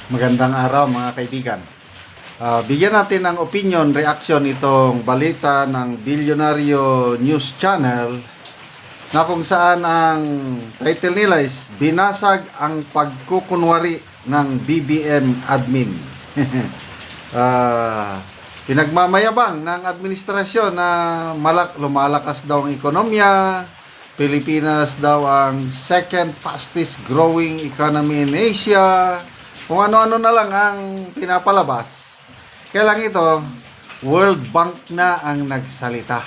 Magandang araw mga kaibigan. Bigyan natin ng opinion, reaction itong balita ng Bilyonaryo News Channel na kung saan ang title nila is binasag ang pagkukunwari ng BBM admin. Pinagmamayabang ng administrasyon na lumalakas daw ang ekonomiya. Pilipinas daw ang second fastest growing economy in Asia. Kung ano-ano na lang ang pinapalabas. Kaya lang ito, World Bank na ang nagsalita.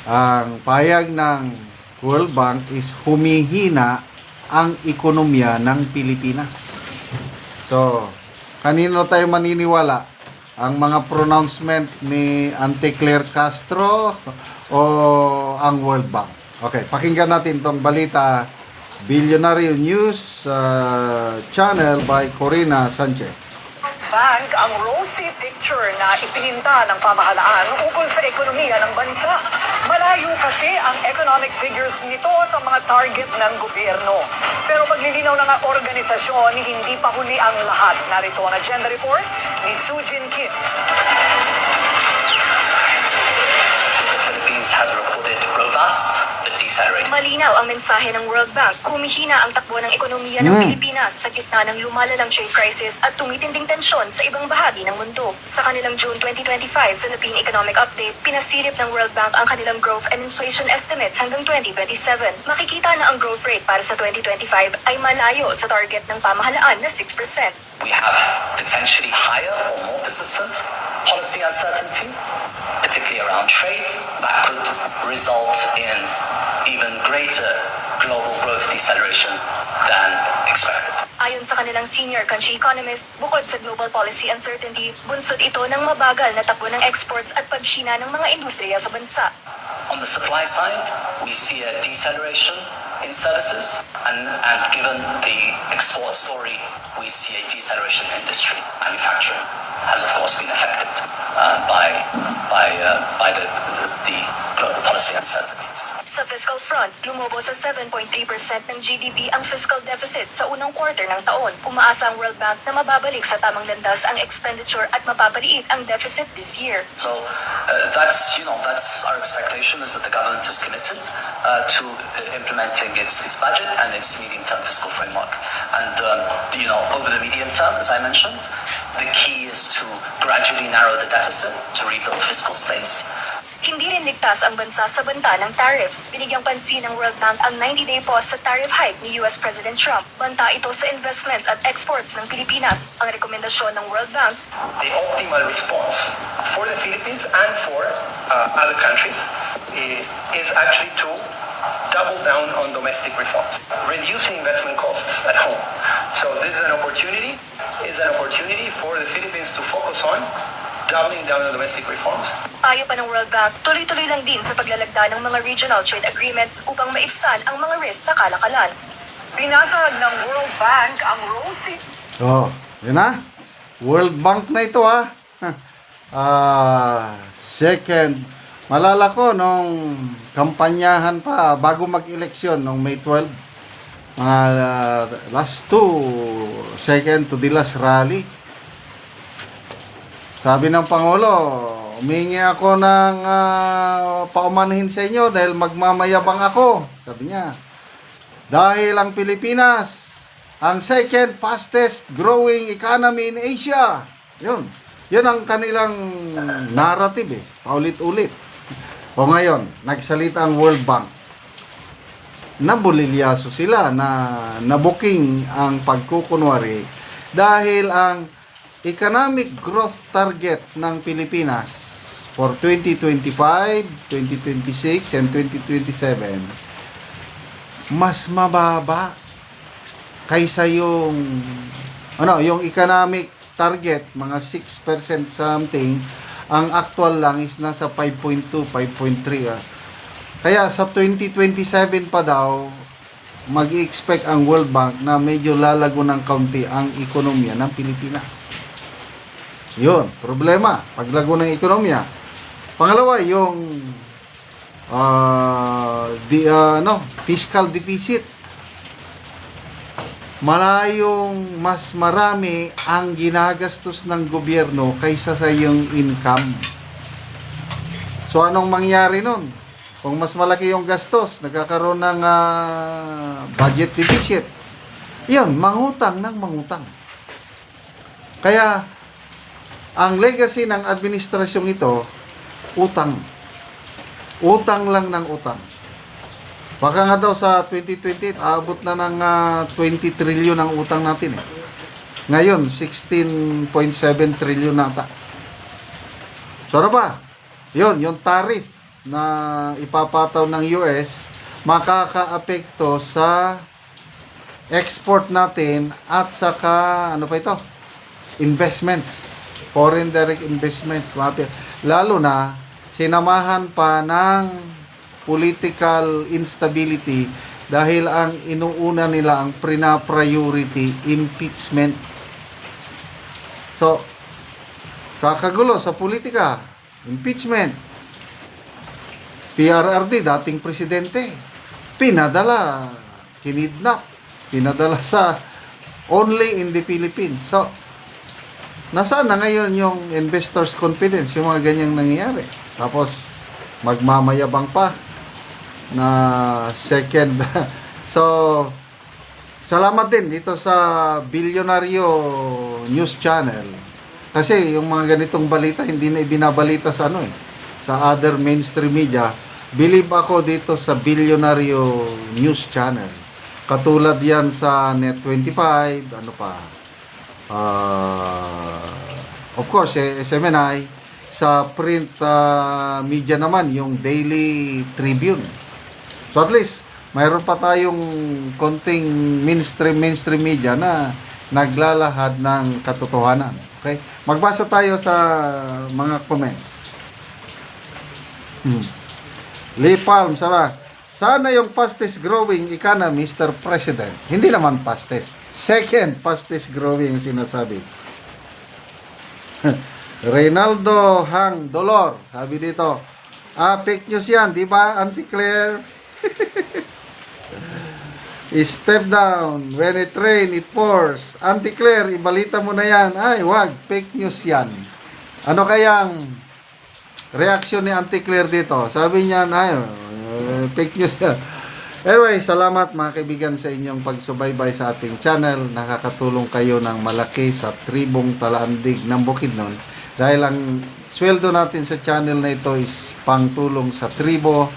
Ang payag ng World Bank is humihina ang ekonomiya ng Pilipinas. So, kanino tayo maniniwala? Ang mga pronouncement ni Auntie Claire Castro o ang World Bank? Okay, pakinggan natin itong balita. Bilyonaryo News Channel by Corina Sanchez. Bank ang rosy picture na ipininta ng pamahalaan ukol sa ekonomiya ng bansa. Malayo kasi ang economic figures nito sa mga target ng gobyerno. Pero paglilinaw ng organisasyon, hindi pa huli ang lahat. Narito ang agenda report ni Sujin Kim. The Philippines has recorded robust but decelerating. Malinaw ang mensahe ng World Bank. Humihina ang takbo ng ekonomiya ng Pilipinas sa gitna ng lumalalang trade crisis at tumitinding tensyon sa ibang bahagi ng mundo. Sa kanilang June 2025 Philippine Economic Update, pinasilip ng World Bank ang kanilang growth and inflation estimates hanggang 2027. Makikita na ang growth rate para sa 2025 ay malayo sa target ng pamahalaan na 6%. We have potentially higher or more persistent policy uncertainty, particularly around trade, that could result in even greater global growth deceleration than expected. Ayon sa kanilang senior country economist, bukod sa global policy uncertainty, bunsod ito ng mabagal na takbo ng exports at pagsina ng mga industriya sa bansa. On the supply side, we see a deceleration in services, and given the export story, we see a deceleration in industry. Manufacturing has of course been affected by the global policy uncertainties. Sa fiscal front, lumobo sa 7.3% ng GDP ang fiscal deficit sa unang quarter ng taon. Umaasa ang World Bank na mababalik sa tamang landas ang expenditure at mapapaliit ang deficit this year. So that's our expectation, is that the government is committed to implementing its budget and its medium-term fiscal framework. And over the medium term, as I mentioned, the key is to gradually narrow the deficit to rebuild fiscal space. Hindi rin ligtas ang bansa sa banta ng tariffs. Binigyang pansin ng World Bank ang 90-day pause sa tariff hike ni US President Trump. Banta ito sa investments at exports ng Pilipinas. Ang rekomendasyon ng World Bank, the optimal response for the Philippines and for other countries is actually to double down on domestic reforms, reducing investment costs at home. So this is an opportunity for the Philippines to focus on doubling down on domestic reforms. payo pa ng World Bank, tuloy-tuloy lang din sa paglalagda ng mga regional trade agreements upang maibsan ang mga risks sa kalakalan. Binasag ng World Bank ang rosy. So, yun na. World Bank na ito second, malala ko nung kampanyahan pa bago mag-eleksyon nung May 12, last second to the last rally. Sabi ng Pangulo, humingi ako ng paumanhin sa inyo dahil magmamayabang ako. Sabi niya, dahil ang Pilipinas, ang second fastest growing economy in Asia. Yun. Yun ang kanilang narrative paulit-ulit. O ngayon, nagsalita ang World Bank. Nabulilyaso sila na nabuking ang pagkukunwari dahil ang economic growth target ng Pilipinas for 2025, 2026, and 2027 mas mababa kaysa yung economic target, mga 6% something. Ang actual lang is nasa 5.2, 5.3. Kaya sa 2027 pa daw mag-i-expect ang World Bank na medyo lalago ng kaunti ang ekonomiya ng Pilipinas. Yun, problema, paglago ng ekonomiya. Pangalawa, yung fiscal deficit. malayong mas marami ang ginagastos ng gobyerno kaysa sa iyong income. So anong mangyari nun? Kung mas malaki yung gastos, nagkakaroon ng budget deficit. Yun, mangutang ng mangutang. Kaya, ang legacy ng administrasyong ito, utang. Utang lang ng utang. Baka nga daw sa 2028, aabot na ng 20 trillion ang utang natin eh. Ngayon, 16.7 trillion nata. So ano ba? Yun, yung tariff na ipapataw ng US, makakaapekto sa export natin at saka, ano pa ito? Investments. Foreign direct investments. Lalo na, sinamahan pa ng political instability dahil ang inuuna nila ang priority impeachment. So, kakagulo sa politika, impeachment. PRRD, dating presidente, pinadala, kinidnap, pinadala sa only in the Philippines. So, nasaan na ngayon yung investors' confidence, yung mga ganyang nangyayari? Tapos, magmamayabang pa na second. So, salamat din dito sa Bilyonaryo News Channel. Kasi yung mga ganitong balita, hindi na ibinabalita sa sa other mainstream media. Believe ako dito sa Bilyonaryo News Channel. Katulad yan sa Net25, ano pa, of course, SMNI, sa print media naman, yung Daily Tribune. So at least, mayroon pa tayong konting mainstream media na naglalahad ng katotohanan. Okay? Magbasa tayo sa mga comments. Lee Palm, sana yung fastest growing economy, Mr. President. Hindi naman fastest. Second fastest growing sinasabi. Reynaldo Hang Dolor, sabi dito, fake news yan, di ba, Auntie Claire? Step down, when it rain, it pours. Auntie Claire, ibalita mo na yan. Ay, wag, fake news yan. Ano kayang reaksyon ni Auntie Claire dito? Sabi niya, ay, fake news yan. Anyway, salamat mga kaibigan sa inyong pagsubaybay sa ating channel. Nakakatulong kayo ng malaki sa tribong Talaandig ng Bukidnon. Dahil ang sweldo natin sa channel na ito is pangtulong sa tribo.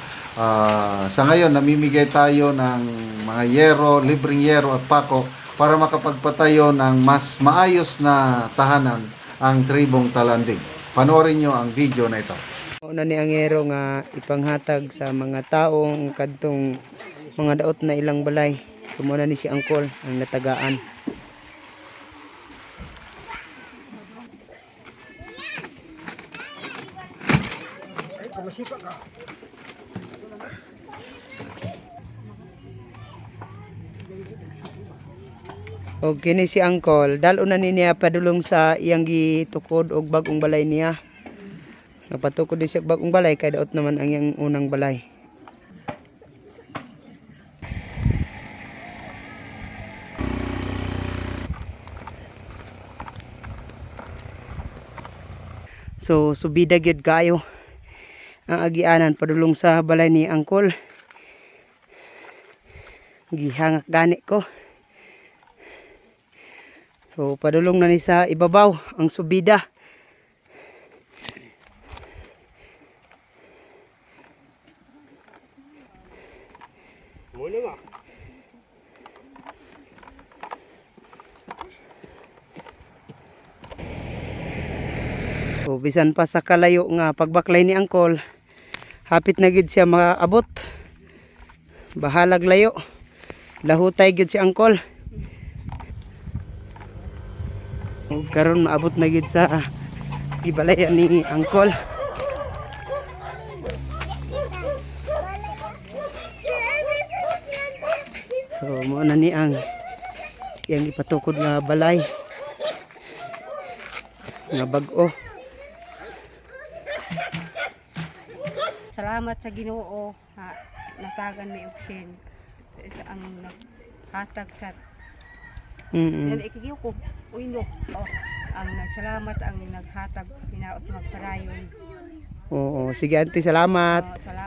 Sa ngayon, namimigay tayo ng mga yero, libreng yero at pako para makapagpatayo ng mas maayos na tahanan ang tribong Talandig. Panoorin nyo ang video na ito. Una ni ang yero nga ipanghatag sa mga taong kadtong mga daot na ilang balay. Sumuna ni si Angkol ang natagaan. O kini si Angkol, dalo na niya padulong sa iyang gitukod og bagong balay niya. Napatukod din siya bagong balay kay daot naman ang iyang unang balay. So subida gyud kayo ang agianan padulong sa balay ni Angkol. Gihangak gani ko. So, padulong na ni sa ibabaw ang subida. So, bisan pa sa kalayo nga pagbaklay ni Angkol, hapit na gid siya maabot. Bahalag layo. Lahutay gid si Angkol. Karon maabot na gid sa ibalayan ni Angkol. So mo na ni ang iyang ipatukod nga balay nga bag-o. Salamat sa Ginoo nga natagan mi option ang naghatag sa Mm. Yan ikigiw ko. Uy no. Oh, ang nagsalamat ang naghatag hinaot magparayon. Oo, sige auntie, salamat. Salamat.